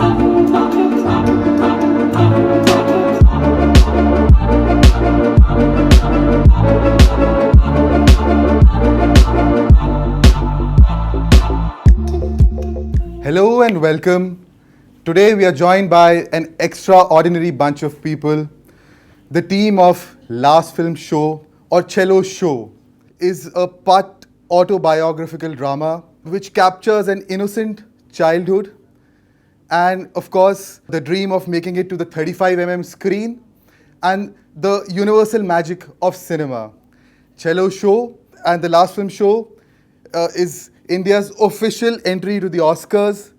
Hello and welcome. Today we are joined by an extraordinary bunch of people. The team of Last Film Show or Chhello Show is a part autobiographical drama which captures an innocent childhood and of course the dream of making it to the 35mm screen and the universal magic of cinema. Chhello Show and the Last Film Show is India's official entry to the Oscars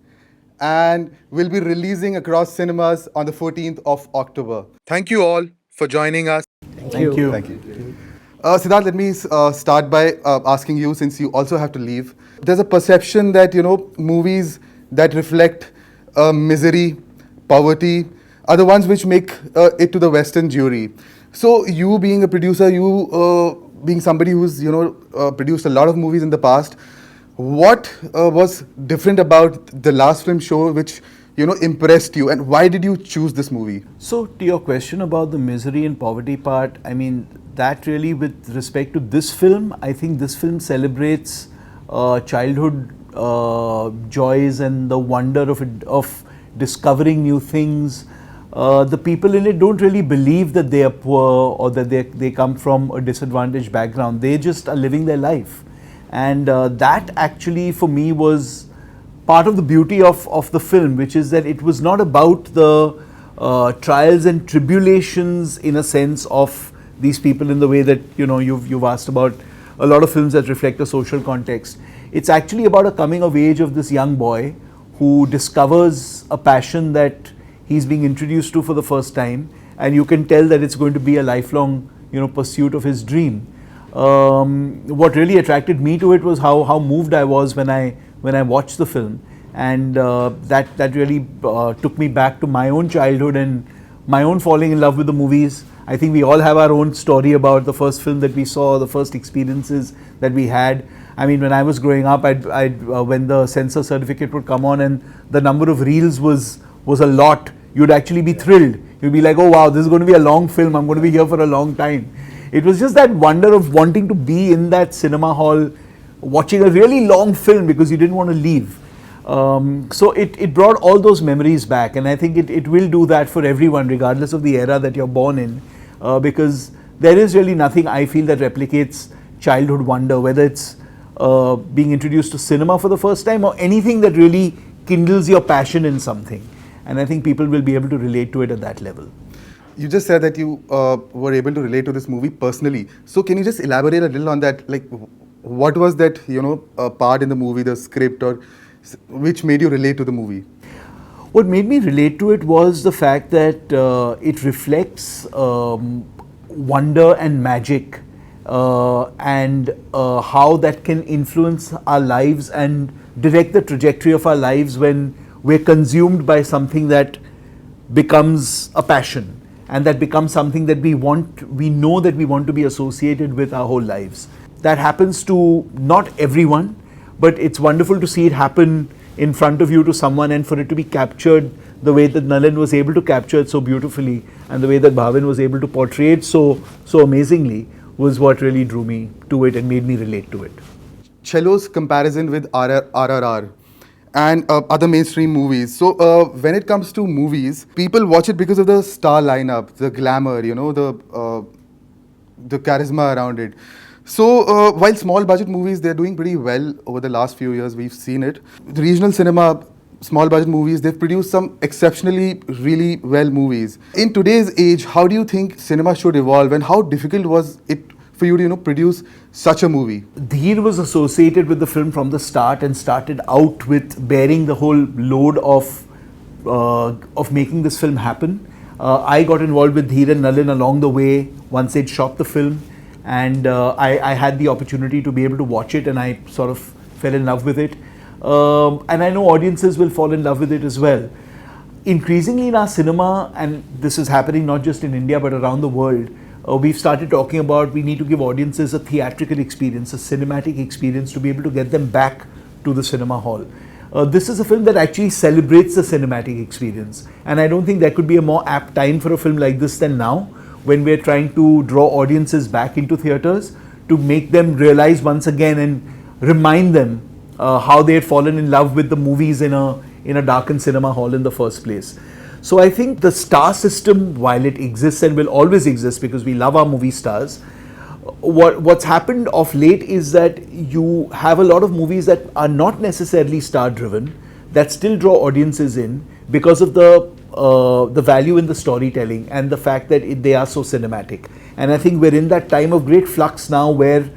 and will be releasing across cinemas on the 14th of October. Thank you all for joining us. Thank you. Thank you. Siddharth, let me start by asking you, since you also have to leave. There's a perception that, movies that reflect misery, poverty, are the ones which make it to the Western jury. So you being a producer, you being somebody who's, produced a lot of movies in the past, what was different about the Last Film Show which, impressed you, and why did you choose this movie? So to your question about the misery and poverty part, I mean, that really with respect to this film, I think this film celebrates childhood joys and the wonder of discovering new things. The people in it don't really believe that they are poor or that they come from a disadvantaged background. They just are living their life. And that actually for me was part of the beauty of the film, which is that it was not about the trials and tribulations in a sense of these people in the way that you've asked about a lot of films that reflect a social context. It's actually about a coming of age of this young boy who discovers a passion that he's being introduced to for the first time, and you can tell that it's going to be a lifelong pursuit of his dream. What really attracted me to it was how moved I was when I watched the film, and that really took me back to my own childhood and my own falling in love with the movies. I think we all have our own story about the first film that we saw, the first experiences that we had. I mean, when I was growing up, when the censor certificate would come on and the number of reels was a lot, you'd actually be thrilled. You'd be like, oh wow, this is going to be a long film, I'm going to be here for a long time. It was just that wonder of wanting to be in that cinema hall, watching a really long film because you didn't want to leave. So it brought all those memories back, and I think it will do that for everyone, regardless of the era that you're born in, because there is really nothing I feel that replicates childhood wonder, whether it's being introduced to cinema for the first time or anything that really kindles your passion in something. And I think people will be able to relate to it at that level. You just said that you were able to relate to this movie personally. So can you just elaborate a little on that? Like, what was that, part in the movie, the script, or which made you relate to the movie? What made me relate to it was the fact that it reflects wonder and magic and how that can influence our lives and direct the trajectory of our lives when we're consumed by something that becomes a passion. And that becomes something that we know that we want to be associated with our whole lives. That happens to not everyone, but it's wonderful to see it happen in front of you to someone, and for it to be captured the way that Nalin was able to capture it so beautifully, and the way that Bhavin was able to portray it so amazingly, was what really drew me to it and made me relate to it. Chhello's comparison with RRR and other mainstream movies. So when it comes to movies, people watch it because of the star lineup, the glamour, the charisma around it. So while small budget movies, they're doing pretty well over the last few years, we've seen it. The regional cinema, small budget movies, they've produced some exceptionally really well movies. In today's age, how do you think cinema should evolve, and how difficult was it for you to produce such a movie? Dheer was associated with the film from the start and started out with bearing the whole load of making this film happen. I got involved with Dheer and Nalin along the way once they'd shot the film, and I had the opportunity to be able to watch it, and I sort of fell in love with it. And I know audiences will fall in love with it as well. Increasingly in our cinema, and this is happening not just in India but around the world, we've started talking about we need to give audiences a theatrical experience, a cinematic experience, to be able to get them back to the cinema hall. This is a film that actually celebrates the cinematic experience. And I don't think there could be a more apt time for a film like this than now, when we're trying to draw audiences back into theatres to make them realize once again and remind them how they had fallen in love with the movies in a darkened cinema hall in the first place. So I think the star system, while it exists and will always exist because we love our movie stars, what's happened of late is that you have a lot of movies that are not necessarily star driven, that still draw audiences in because of the value in the storytelling and the fact that they are so cinematic. And I think we're in that time of great flux now where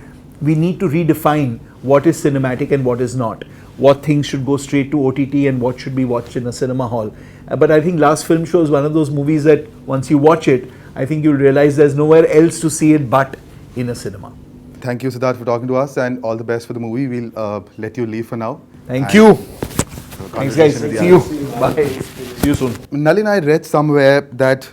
we need to redefine what is cinematic and what is not, what things should go straight to OTT and what should be watched in a cinema hall. But I think Last Film Show is one of those movies that once you watch it, I think you'll realize there's nowhere else to see it but in a cinema. Thank you, Siddharth, for talking to us, and all the best for the movie. We'll let you leave for now. Thank you. Thanks, guys. See you. Bye. See you soon. Nalin, I read somewhere that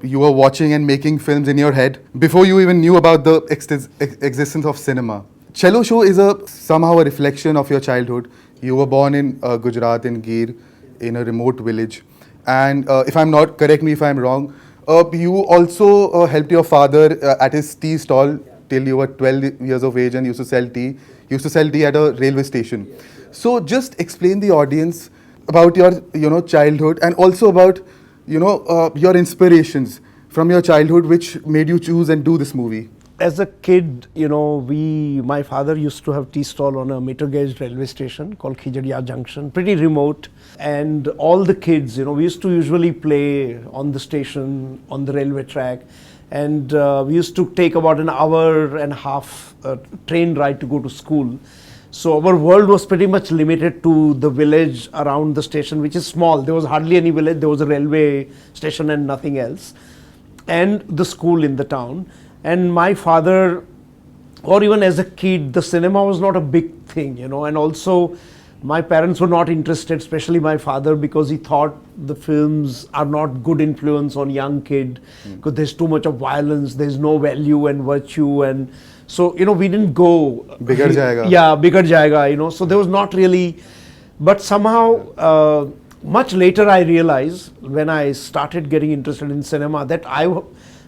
you were watching and making films in your head before you even knew about the existence of cinema. Chhello Show is somehow a reflection of your childhood. You were born in Gujarat, in Gir, in a remote village. And if I'm not, correct me if I'm wrong, you also helped your father at his tea stall till you were 12 years of age and used to sell tea. You used to sell tea at a railway station. So just explain the audience about your childhood and also about your inspirations from your childhood which made you choose and do this movie. As a kid, my father used to have tea stall on a meter gauge railway station called Khijadia Junction, pretty remote. And all the kids, we used to usually play on the station, on the railway track. And we used to take about an hour and a half train ride to go to school. So our world was pretty much limited to the village around the station, which is small. There was hardly any village. There was a railway station and nothing else. And the school in the town. And my father, or even as a kid, the cinema was not a big thing, and also my parents were not interested, especially my father, because he thought the films are not good influence on young kid, because there's too much of violence, there's no value and virtue, and so, we didn't go. Bigad jayega. Yeah, bigad jayega, so there was not really, but somehow, much later I realized, when I started getting interested in cinema, that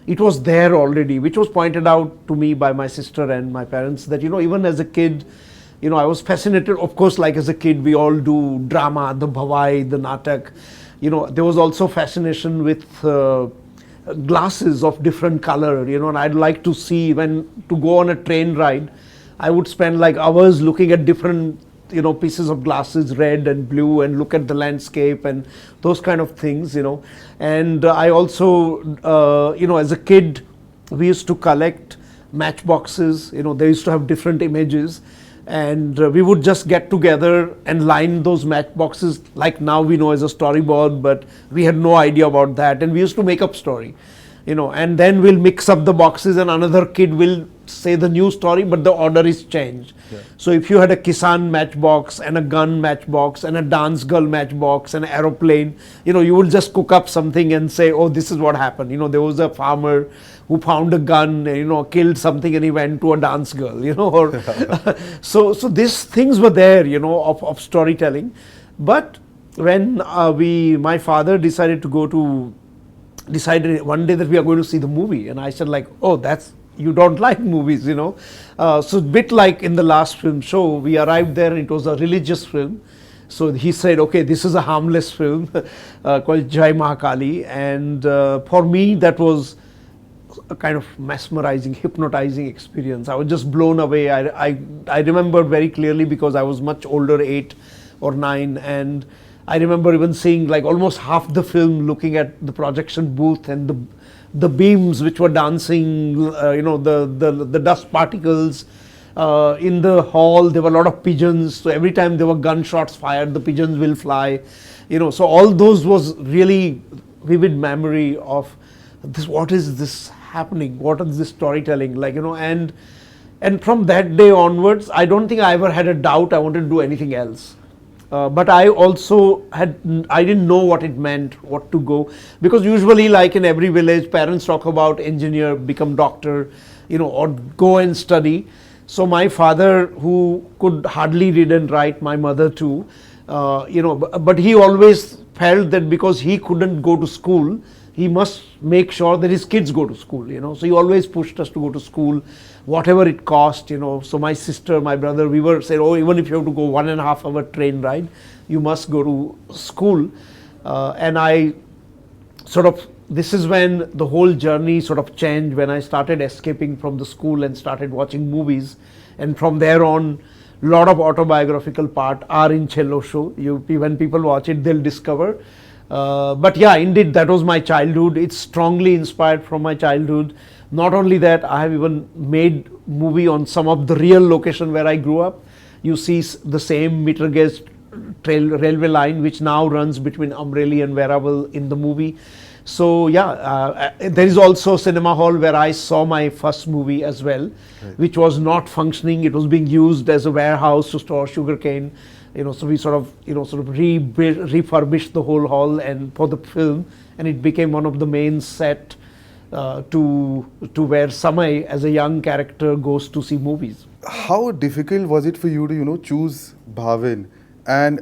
it was there already, which was pointed out to me by my sister and my parents, that, even as a kid, I was fascinated. Of course, like as a kid, we all do drama, the bhavai, the natak. There was also fascination with glasses of different color, and I'd like to see to go on a train ride, I would spend like hours looking at different pieces of glasses, red and blue, and look at the landscape and those kind of things, And I also, as a kid, we used to collect matchboxes, they used to have different images. And we would just get together and line those matchboxes like now we know as a storyboard, but we had no idea about that. And we used to make up story, and then we'll mix up the boxes and another kid will say the new story, but the order is changed. Yeah. So if you had a Kisan matchbox and a gun matchbox and a dance girl matchbox and an aeroplane, you would just cook up something and say, oh, this is what happened. There was a farmer who found a gun, killed something and he went to a dance girl, or so these things were there, of storytelling. But when my father decided one day that we are going to see the movie, and I said like, oh, you don't like movies, So a bit like in the Last Film Show, we arrived there and it was a religious film. So he said, okay, this is a harmless film called Jai Mahakali. And for me, that was a kind of mesmerizing, hypnotizing experience. I was just blown away. I remembered very clearly because I was much older, 8 or 9, and I remember even seeing like almost half the film looking at the projection booth and the beams which were dancing, the dust particles. In the hall, there were a lot of pigeons. So every time there were gunshots fired, the pigeons will fly. So all those was really vivid memory of this. What is this happening? What is this storytelling? And from that day onwards, I don't think I ever had a doubt I wanted to do anything else. But I also I didn't know what it meant, what to go, because usually like in every village, parents talk about engineer, become doctor, or go and study. So my father, who could hardly read and write, my mother too, But he always felt that because he couldn't go to school, he must make sure that his kids go to school, so he always pushed us to go to school, whatever it cost, so my sister, my brother, we were saying, oh, even if you have to go 1.5 hour train ride, you must go to school. And I sort of, this is when the whole journey sort of changed, when I started escaping from the school and started watching movies, and from there on, lot of autobiographical part are in Chhello Show. When people watch it, they'll discover. But yeah, indeed, that was my childhood. It's strongly inspired from my childhood. Not only that, I have even made movie on some of the real location where I grew up. You see the same meter gauge railway line which now runs between Amreli and Veeraval in the movie. So yeah, there is also cinema hall where I saw my first movie as well, right, which was not functioning. It was being used as a warehouse to store sugarcane. So we sort of refurbished the whole hall and for the film, and it became one of the main set to where Samay as a young character goes to see movies. How difficult was it for you to choose Bhavin and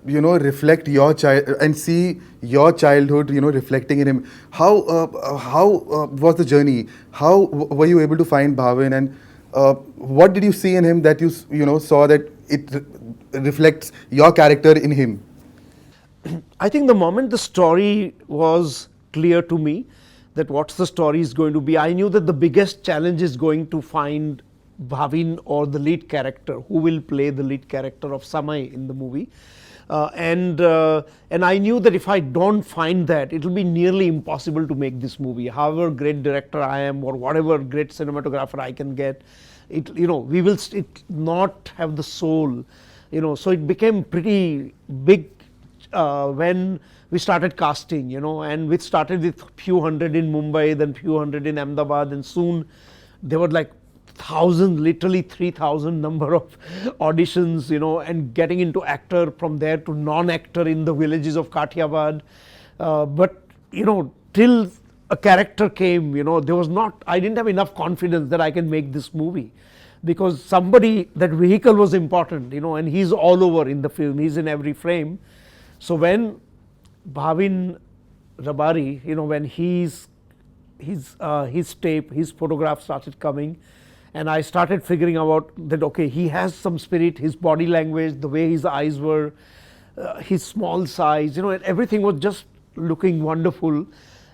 reflect your child and see your childhood reflecting in him? How was the journey? How were you able to find Bhavin, and what did you see in him that you saw that it reflects your character in him? I think the moment the story was clear to me that what the story is going to be, I knew that the biggest challenge is going to find Bhavin or the lead character, who will play the lead character of Samay in the movie. And I knew that if I don't find that, it will be nearly impossible to make this movie. However great director I am or whatever great cinematographer I can get, we will not have the soul. So it became pretty big when we started casting, and we started with few hundred in Mumbai, then few hundred in Ahmedabad, and soon there were like 1,000, literally 3,000 number of auditions, and getting into actor, from there to non-actor in the villages of Kathiawad. But till a character came, I didn't have enough confidence that I can make this movie, because that vehicle was important, and he's all over in the film, he's in every frame. So when Bhavin Rabari, when his photograph started coming, and I started figuring out that, okay, he has some spirit, his body language, the way his eyes were, his small size, and everything was just looking wonderful,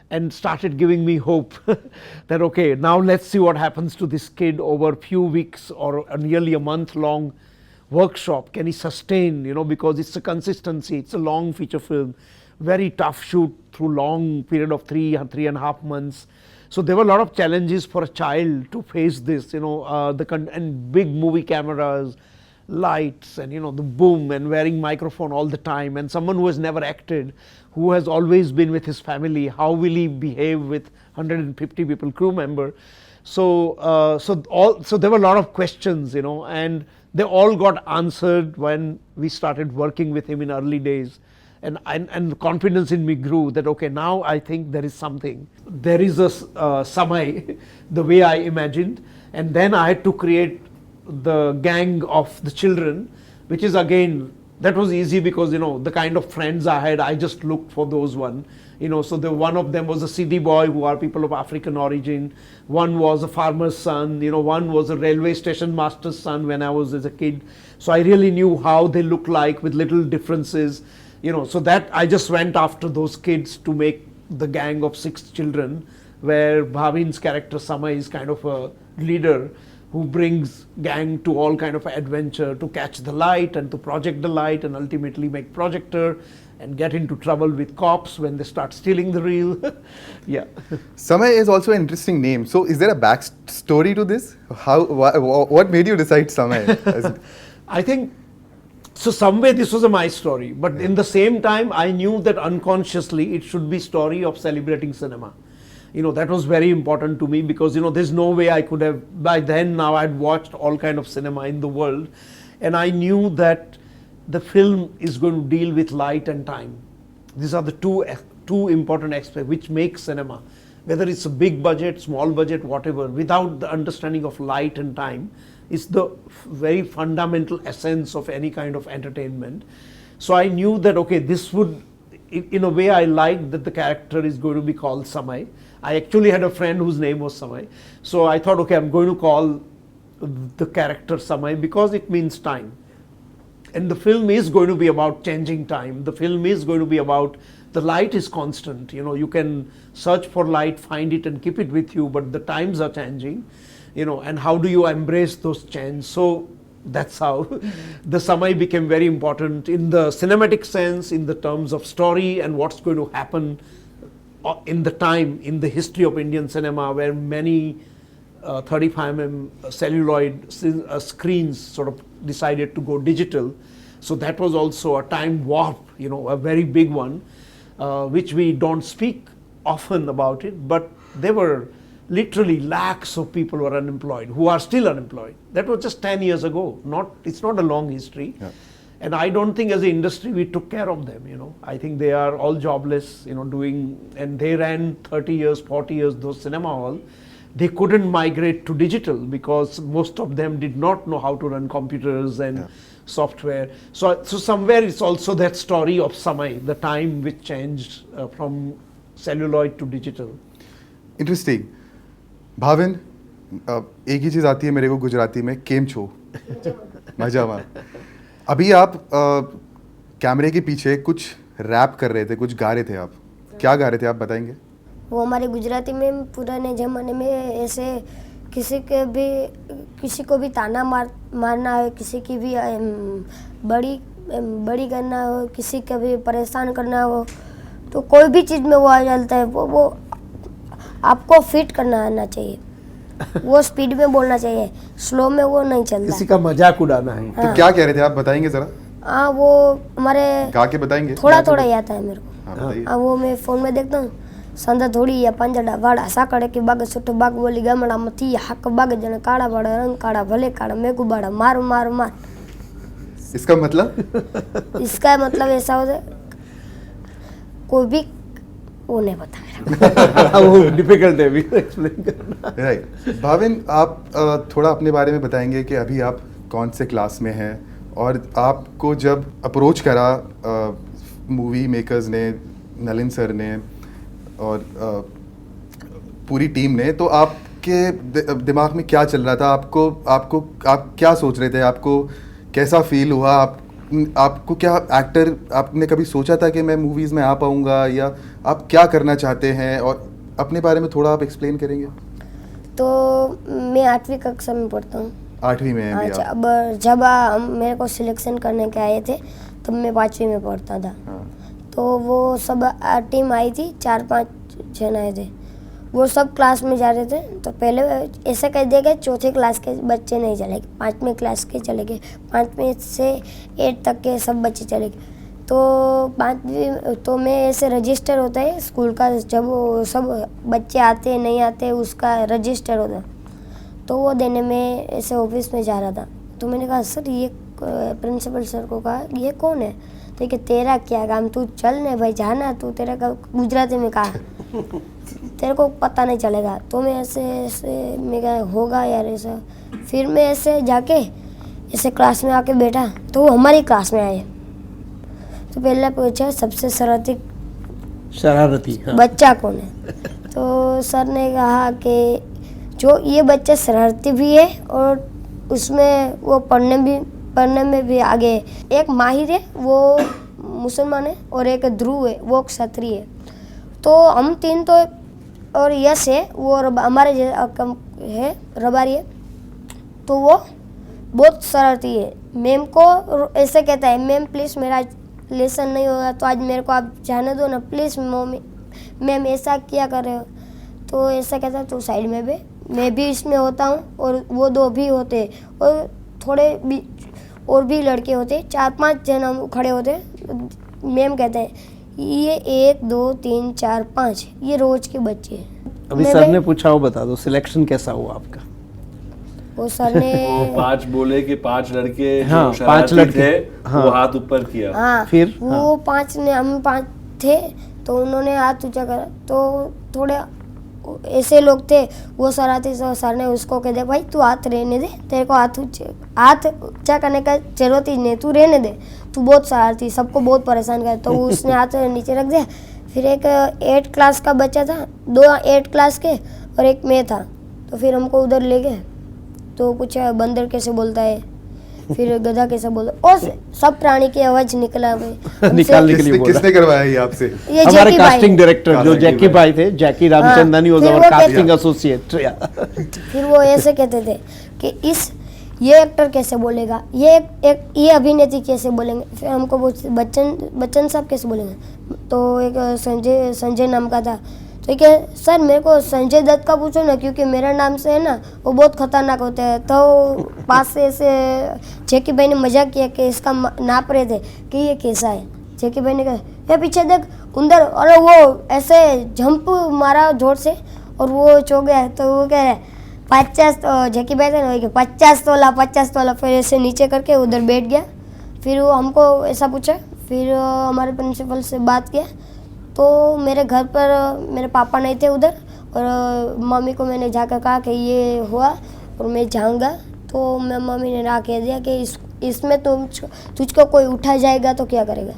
and started giving me hope that, okay, now let's see what happens to this kid over a few weeks or nearly a month long workshop. Can he sustain, because it's a consistency, it's a long feature film, very tough shoot through long period of 3.5 months. So there were a lot of challenges for a child to face this, and big movie cameras, lights, and the boom, and wearing microphone all the time, and someone who has never acted, who has always been with his family, how will he behave with 150 people, crew member? So there were a lot of questions, and they all got answered when we started working with him in early days. And the confidence in me grew that, okay, now I think there is something. There is a Samay, the way I imagined, and then I had to create the gang of the children, which is again, that was easy because, the kind of friends I had, I just looked for those one. So one of them was a city boy who are people of African origin. One was a farmer's son, one was a railway station master's son when I was as a kid. So I really knew how they look like with little differences. So that I just went after those kids to make the gang of 6 children, where Bhavin's character Samay is kind of a leader who brings gang to all kind of adventure to catch the light and to project the light and ultimately make projector and get into trouble with cops when they start stealing the reel. Yeah. Samay is also an interesting name. So is there a backstory to this? What made you decide Samay? I think, so some way this was my story, but in the same time I knew that unconsciously it should be story of celebrating cinema. That was very important to me because, there's no way I could have, by then now I'd watched all kind of cinema in the world, and I knew that the film is going to deal with light and time. These are the two important aspects which make cinema. Whether it's a big budget, small budget, whatever, without the understanding of light and time, is the very fundamental essence of any kind of entertainment. So I knew that, okay, this would, in a way I liked that the character is going to be called Samay. I actually had a friend whose name was Samay. So I thought, okay, I'm going to call the character Samay because it means time. And the film is going to be about changing time. The film is going to be about the light is constant. You know, you can search for light, find it and keep it with you, but the times are changing, you know, and how do you embrace those changes? So that's how the Samay became very important in the cinematic sense, in the terms of story and what's going to happen in the time, in the history of Indian cinema, where many 35mm celluloid screens sort of decided to go digital. So that was also a time warp, you know, a very big one, which we don't speak often about it, but there were literally lakhs of people who are unemployed, who are still unemployed. That was just 10 years ago. It's not a long history. Yeah. And I don't think as an industry we took care of them, you know. I think they are all jobless, you know, and they ran 30 years, 40 years, those cinema hall. They couldn't migrate to digital because most of them did not know how to run computers and software. So somewhere it's also that story of Samay, the time which changed from celluloid to digital. Interesting. Bhavin, एक ही चीज़ आती है मेरे को गुजराती में, केम छो, मजामा. अभी आप कैमरे के पीछे कुछ रैप कर रहे थे, कुछ गा रहे थे आप. क्या गा रहे थे आप बताएंगे? वो हमारे गुजराती में पुराने ज़माने में ऐसे किसी को भी ताना मारना हो, किसी की भी बड़ी करना हो, किसी का भी परेशान करना हो, तो कोई भी चीज़ में वो आ जाता है. वो आपको फिट करना आना चाहिए. वो स्पीड में बोलना चाहिए, स्लो में वो नहीं चलता. किसी का मजाक उड़ाना है. हाँ. तो क्या कह रहे थे आप बताएंगे जरा? हाँ, वो हमारे गा के बताएंगे. थोड़ा याद है मेरे को. हाँ, वो मैं फ़ोन में देखता हूँ. संदा थोड़ी या पंजड़ा वाड़ा साकड़े के बाग सुठो बाग बोली गामड़ा मथी हक बाग जने काड़ा बड़ा रंग काड़ा भले काड़ा मैं को बाड़ा मार. इसका मतलब ऐसा होता है, कोई भी वो नहीं पता मेरा. वो डिफिकल्ट है भी एक्सप्लेन करना. राइट. भाविन, आप थोड़ा अपने बारे में बताएंगे कि अभी आप कौन से क्लास में हैं और आपको जब अप्रोच करा मूवी मेकर्स ने, नलिन सर ने और पूरी टीम ने, तो आपके दिमाग में क्या चल रहा था? आप क्या सोच रहे थे? आपको कैसा फील हुआ? आपको क्या एक्टर, आपने कभी सोचा था कि मैं मूवीज़ में आ पाऊँगा, या आप क्या करना चाहते हैं? और अपने बारे में थोड़ा आप एक्सप्लेन करेंगे? तो मैं 8वीं कक्षा में पढ़ता हूँ. 8वीं में? अच्छा. अब जब मेरे को सिलेक्शन करने के आए थे तब मैं 5वीं में पढ़ता था. तो वो सब टीम आई थी, 4-5 जन आए थे. वो सब क्लास में जा रहे थे. तो पहले ऐसा कह दिया कि 4थे क्लास के बच्चे नहीं चलेंगे, 5वीं क्लास के चलेंगे, 5वीं से 8 तक के सब बच्चे चलेंगे. तो 5वीं तो मैं ऐसे रजिस्टर होता है स्कूल का, जब वो सब बच्चे आते नहीं आते उसका रजिस्टर होता. तो वो देने में ऐसे ऑफिस में जा रहा था. तो मैंने कहा सर, ये प्रिंसिपल सर को कहा ये कौन है? तो कि तेरा क्या काम, तू चल ने भाई, जाना तू, तेरा का गुजराती में कहा तेरे को पता नहीं चलेगा. तो मैं ऐसे मैं कहा होगा यार ऐसा. फिर मैं ऐसे जाके ऐसे क्लास में आके बैठा तो वो हमारी क्लास में आए. तो पहले पूछा सबसे शरारती बच्चा कौन है? तो सर ने कहा कि जो ये बच्चा शरारती भी है और उसमें वो पढ़ने में भी आगे है. एक माहिर है वो मुसलमान है और एक ध्रुव है वो क्षत्रिय है. तो हम 3 तो, और यश है वो हमारे है रबारी है. तो वो बहुत शरारती है. मैम को ऐसे कहता है, मैम प्लीज़ मेरा लेसन नहीं होगा तो आज मेरे को आप जाने दो ना प्लीज़ मम्मी, मैम ऐसा क्या कर रहे हो? तो ऐसा कहता है तो साइड में भी मैं भी इसमें होता हूँ और वो 2 भी होते और थोड़े भी और भी लड़के होते, 4-5 जन हम खड़े होते. मैम कहते हैं ये 1 2 3 4 5 ये रोज के बच्चे हैं. अभी सर ने पूछा हो, बता दो सिलेक्शन कैसा हुआ आपका? वो सर ने वो 5 बोले कि 5 लड़के हाँ, जो 5 लड़के थे हाँ, वो हाथ ऊपर किया. हाँ, फिर वो हाँ, 5 ने, हम 5 थे तो उन्होंने हाथ ऊंचा करा. तो थोड़े ऐसे लोग थे, वो सर आते तो सर ने उसको कह दिया भाई तू हाथ रहने दे, तेरे को हाथ ऊंचा करने का जरूरत ही नहीं, तू रहने दे, तू बहुत शरारती, सबको बहुत परेशान कर। तो उसने हाथ नीचे रख दिया। फिर एक 8 क्लास का बच्चा था, 2 8 क्लास के और एक मैं था, तो फिर हमको उधर ले गए। तो पूछा बंदर कैसे बोलता है, फिर गधा कैसे बोलता, और सब प्राणी की आवाज निकला निकालने के लिए बोला। किसने करवाया ये आपसे? ये हमारे जेकी भाई कास्टिंग डायरेक्टर जो जैकी भाई थे, जैकी रामचंदानी वाज फिर आवर वो कास्टिंग एसोसिएट। फिर वो ऐसे कहते थे कि ये एक्टर कैसे बोलेगा, ये अभिनेत्री कैसे बोलेंगे, फिर हमको बच्चन साहब कैसे बोलेंगे। तो एक संजय नाम का था, तो क्या सर मेरे को संजय दत्त का पूछो ना, क्योंकि मेरा नाम से है ना वो बहुत खतरनाक होता है। तो पास से ऐसे जेकी भाई ने मजाक किया कि इसका नाप रहे थे कि ये कैसा है। जेकी भाई ने कहा ये पीछे देख उंदर, और वो ऐसे जंप मारा जोर से और वो चो गया। तो वो कह रहे 50, जेकी भाई थे ना 50 तोला, फिर ऐसे नीचे करके उधर बैठ गया। फिर वो हमको ऐसा पूछा, फिर हमारे प्रिंसिपल से बात किया। तो मेरे घर पर मेरे पापा नहीं थे उधर, और मम्मी को मैंने जाकर कहा कि ये हुआ और मैं जाऊंगा। तो मैं मम्मी ने ना कह दिया कि इसमें तुझको कोई उठा जाएगा तो क्या करेगा,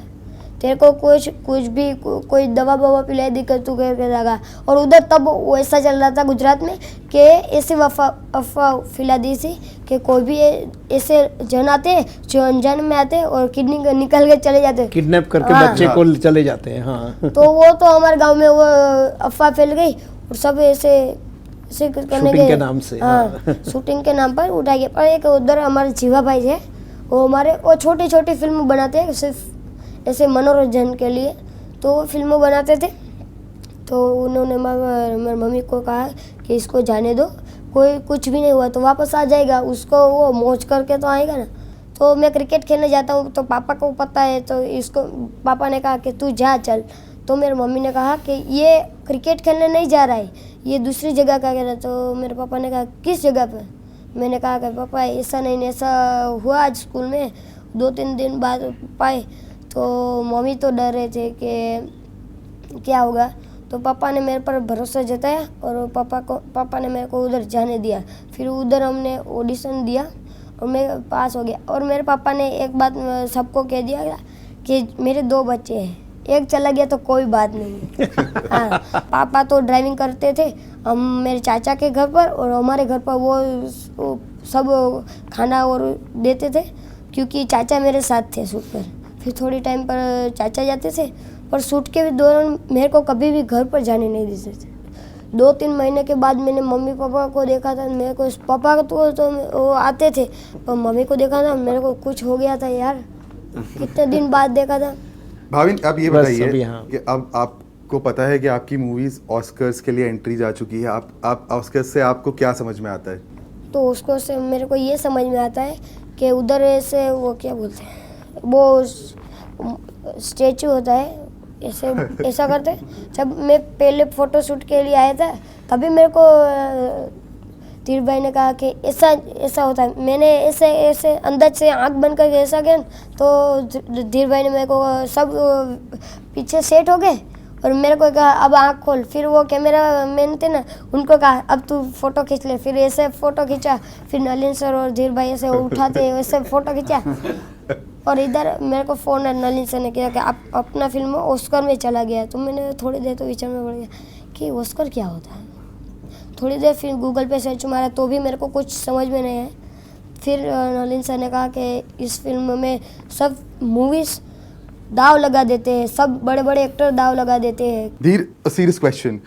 तेरे को कुछ भी कोई दवा ववा पिलाई दी कर तू करके जाएगा। और उधर तब ऐसा चल रहा था गुजरात में कि ऐसे अफवाह फैला दी थी कि कोई भी ऐसे जन आते जो अनजान में आते और किडनी निकल के चले जाते, किडनैप करके बच्चे को चले जाते हैं। हाँ तो वो तो हमारे गांव में वो अफवाह फैल गई और सब ऐसे करने शूटिंग के नाम से। हाँ शूटिंग के नाम पर उठाए गए। पर एक उधर हमारे जीवा भाई है, वो छोटी छोटी फिल्म बनाते हैं सिर्फ ऐसे मनोरंजन के लिए, तो वो फिल्में बनाते थे। तो उन्होंने मेरी मम्मी को कहा कि इसको जाने दो, कोई कुछ भी नहीं हुआ तो वापस आ जाएगा, उसको वो मौज करके तो आएगा ना। तो मैं क्रिकेट खेलने जाता हूँ तो पापा को पता है, तो इसको पापा ने कहा कि तू जा चल। तो मेरी मम्मी ने कहा कि ये क्रिकेट खेलने नहीं जा रहा है, ये दूसरी जगह का कह रहा है। तो मेरे पापा ने कहा किस जगह पर? मैंने कहा कि पापा ऐसा नहीं, ऐसा हुआ आज स्कूल में, 2-3 दिन बाद पाए। तो मम्मी तो डर रहे थे कि क्या होगा। तो पापा ने मेरे पर भरोसा जताया और पापा ने मेरे को उधर जाने दिया। फिर उधर हमने ऑडिशन दिया और मैं पास हो गया। और मेरे पापा ने एक बात सबको कह दिया कि मेरे 2 बच्चे हैं, एक चला गया तो कोई बात नहीं। हाँ, पापा तो ड्राइविंग करते थे, हम मेरे चाचा के घर पर और हमारे घर पर वो सब खाना और देते थे, क्योंकि चाचा मेरे साथ थे शूट पर। फिर थोड़ी टाइम पर चाचा जाते थे, पर शूट के दौरान मेरे को कभी भी घर पर जाने नहीं देते थे। 2-3 महीने के बाद मैंने मम्मी पापा को देखा था। मेरे को पापा तो वो आते थे, पर मम्मी को देखा था मेरे को कुछ हो गया था यार, कितने दिन बाद देखा था। भाविन, अब ये बस बताइए अभी हाँ। कि अब आपको पता है कि आपकी मूवीज ऑस्कर्स के लिए एंट्री जा चुकी है, आप ऑस्कर्स से आपको क्या समझ में आता है? तो उसको से मेरे को ये समझ में आता है कि उधर ऐसे वो क्या बोलते हैं, वो स्टैचू होता है, ऐसे ऐसा करते। जब मैं पहले फोटो शूट के लिए आया था तभी मेरे को धीर भाई ने कहा कि ऐसा होता है। मैंने ऐसे अंदर से आंख बंद करके ऐसा किया, तो धीर भाई ने मेरे को सब पीछे सेट हो गए और मेरे को कहा अब आंख खोल। फिर वो कैमरा मैन थे ना, उनको कहा अब तू फोटो खींच ले। फिर ऐसे फोटो खींचा, फिर नलिन सर और धीर भाई ऐसे उठाते वैसे फोटो खींचा। और इधर मेरे को फ़ोन नलिन सर ने किया कि आप अपना फिल्म ऑस्कर में चला गया। तो मैंने थोड़ी देर तो विचार में पड़ गया कि ऑस्कर क्या होता है। थोड़ी देर फिर गूगल पे सर्च मारा तो भी मेरे को कुछ समझ में नहीं आया। फिर नलिन सर ने कहा कि इस फिल्म में सब मूवीज़ दाव लगा देते हैं, सब बड़े बड़े एक्टर दाव लगा देते हैं। Dheer, a serious question.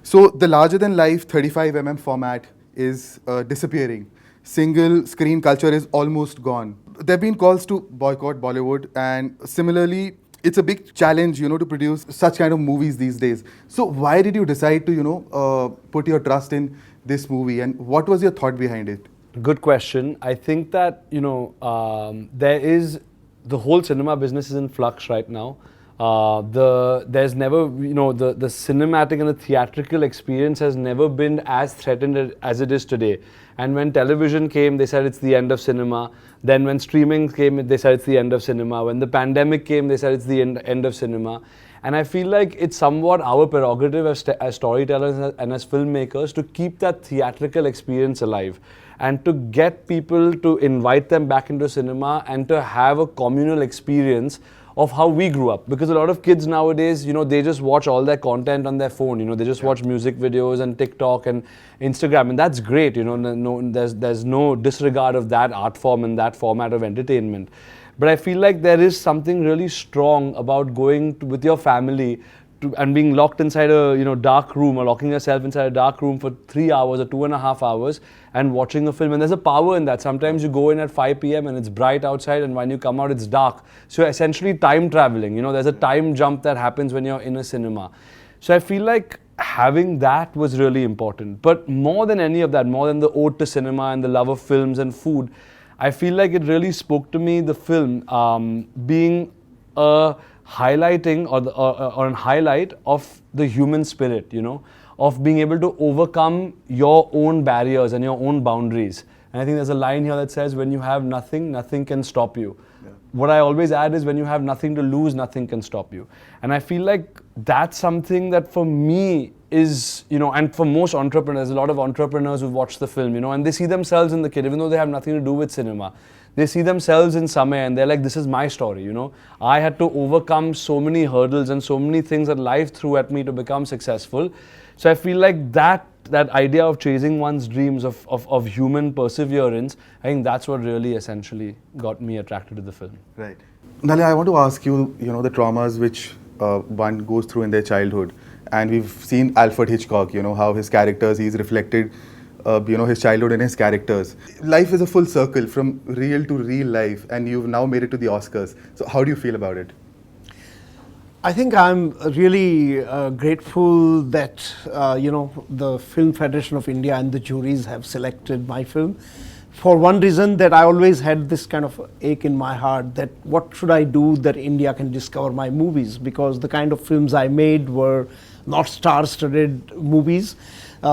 So the larger than life 35mm format is disappearing. Single screen culture is almost gone. There have been calls to boycott Bollywood, and similarly, it's a big challenge, to produce such kind of movies these days. So why did you decide to, put your trust in this movie, and what was your thought behind it? Good question. I think that, there is, the whole cinema business is in flux right now. There's never, you know, the cinematic and the theatrical experience has never been as threatened as it is today. And when television came, they said it's the end of cinema. Then when streaming came, they said it's the end of cinema. When the pandemic came, they said it's the end of cinema. And I feel like it's somewhat our prerogative as storytellers and as filmmakers to keep that theatrical experience alive, and to get people to invite them back into cinema and to have a communal experience of how we grew up. Because a lot of kids nowadays, you know, they just watch all their content on their phone. You know, they just watch music videos and TikTok and Instagram, and that's great. You know, there's no disregard of that art form and that format of entertainment. But I feel like there is something really strong about going with your family and being locked inside a dark room, or locking yourself inside a dark room for 3 hours or 2.5 hours and watching a film. And there's a power in that. Sometimes you go in at 5 p.m. and it's bright outside, and when you come out it's dark. So you're essentially time traveling. You know, there's a time jump that happens when you're in a cinema. So I feel like having that was really important. But more than any of that, more than the ode to cinema and the love of films and food, I feel like it really spoke to me, the film, being a highlighting or a highlight of the human spirit, you know, of being able to overcome your own barriers and your own boundaries. And I think there's a line here that says, when you have nothing, nothing can stop you. Yeah. What I always add is, when you have nothing to lose, nothing can stop you. And I feel like that's something that for me is, you know, and for most entrepreneurs, a lot of entrepreneurs who watch the film, you know, and they see themselves in the kid, even though they have nothing to do with cinema. They see themselves in Samay and they're like, this is my story, you know. I had to overcome so many hurdles and so many things that life threw at me to become successful. So I feel like that idea of chasing one's dreams, of human perseverance, I think that's what really essentially got me attracted to the film. Right. Nalin, I want to ask you, you know, the traumas which one goes through in their childhood. And we've seen Alfred Hitchcock, you know, how his characters, he's reflected his childhood in his characters. Life is a full circle from real to real life, and you've now made it to the Oscars. So how do you feel about it? I think I'm really grateful that the Film Federation of India and the juries have selected my film. For one reason, that I always had this kind of ache in my heart, that what should I do that India can discover my movies, because the kind of films I made were not star-studded movies.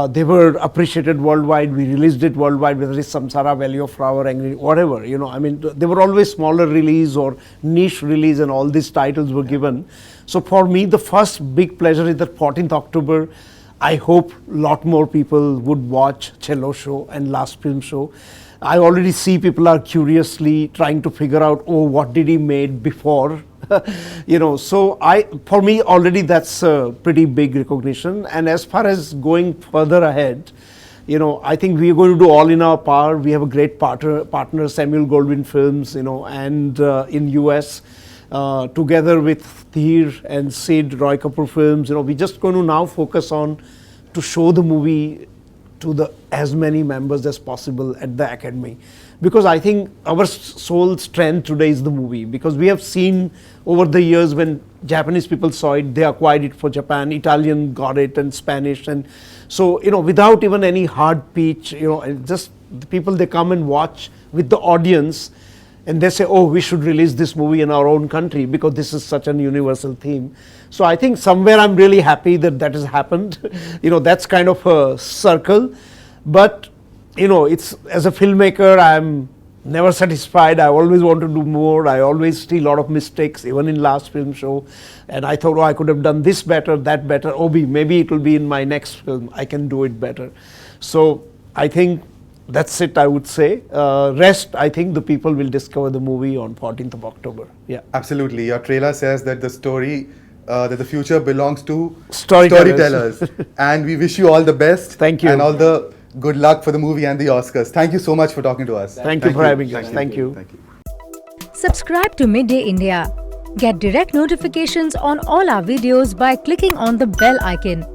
They were appreciated worldwide. We released it worldwide, whether it's Samsara, Valley of Flower, Angry, whatever. You know, I mean, they were always smaller release or niche release, and all these titles were given. So for me, the first big pleasure is that 14th October, I hope a lot more people would watch Chhello Show and Last Film Show. I already see people are curiously trying to figure out, oh, what did he made before? You know, so for me already that's a pretty big recognition. And as far as going further ahead, you know, I think we're going to do all in our power. We have a great partner Samuel Goldwyn Films, you know, and in US, together with Dheer and Siddharth Roy Kapur Films, you know, we're just going to now focus on to show the movie to as many members as possible at the Academy. Because I think our sole strength today is the movie, because we have seen over the years when Japanese people saw it, they acquired it for Japan, Italian got it, and Spanish, and so, you know, without even any hard pitch, you know, just the people, they come and watch with the audience, and they say, oh, we should release this movie in our own country because this is such an universal theme. So I think somewhere I'm really happy that that has happened. You know, that's kind of a circle. But, you know, it's, as a filmmaker, I'm never satisfied. I always want to do more. I always see a lot of mistakes, even in Last Film Show. And I thought, oh, I could have done this better, that better. Oh, maybe it will be in my next film. I can do it better. So I think that's it, I would say. Rest, I think the people will discover the movie on 14th of October. Yeah. Absolutely. Your trailer says that the story, that the future belongs to storytellers. And we wish you all the best. Thank you. And all the good luck for the movie and the Oscars. Thank you so much for talking to us. Thank you for having us. Thank you. Thank you. Subscribe to Midday India. Get direct notifications on all our videos by clicking on the bell icon.